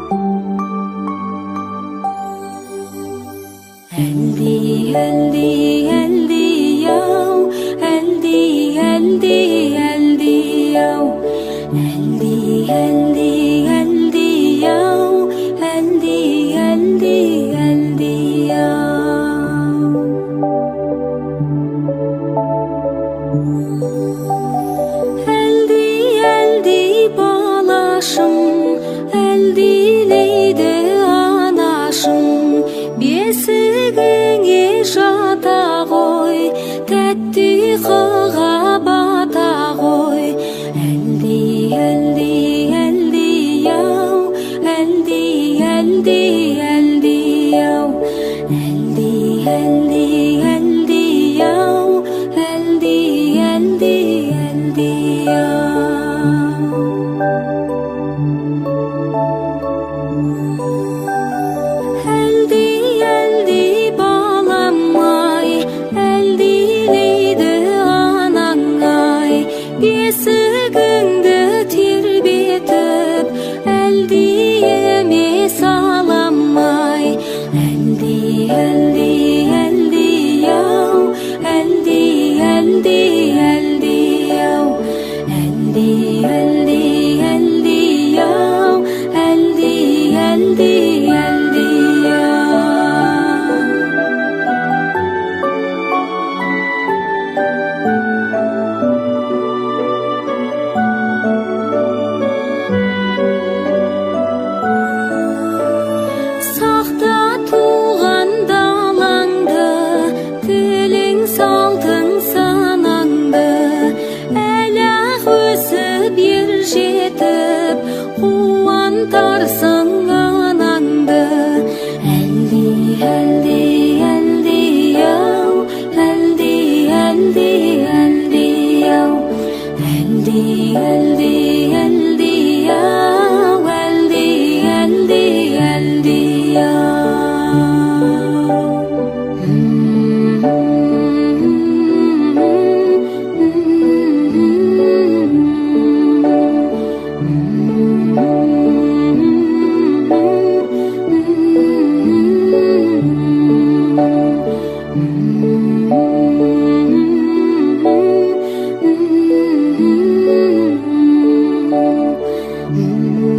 Healthy, healthy, healthy, yo. Healthy, healthy, healthy, yo. Healthy, healthy, healthy, yo. Healthy, healthy, healthy, yo. Healthy, healthy, balaşım. Healthy, anaşım. Бесігіңе жата ғой, тәтті қыға бата ғой. Әлди, әлди, әлди, ау, әлди, әлди, әлди, ау. Әлди, әлди, әлди, ау, әлди, әлди, әлди, ау. Бесігіңді тербетіп, әлдиеме саламай. Әлди, әлди, әлди, ау, әлди, әлди, әлди, ау. Әлди, әлди, әлди, ау, әлди, әлди, әлди, ау. Қуантарсың анаңды. Әлди, әлди, әлди, ау, әлди, әлди, әлди, ау. Әлди, әлди, әлди, ау, әлди, әлди, әлди, ау. Mm-hmm.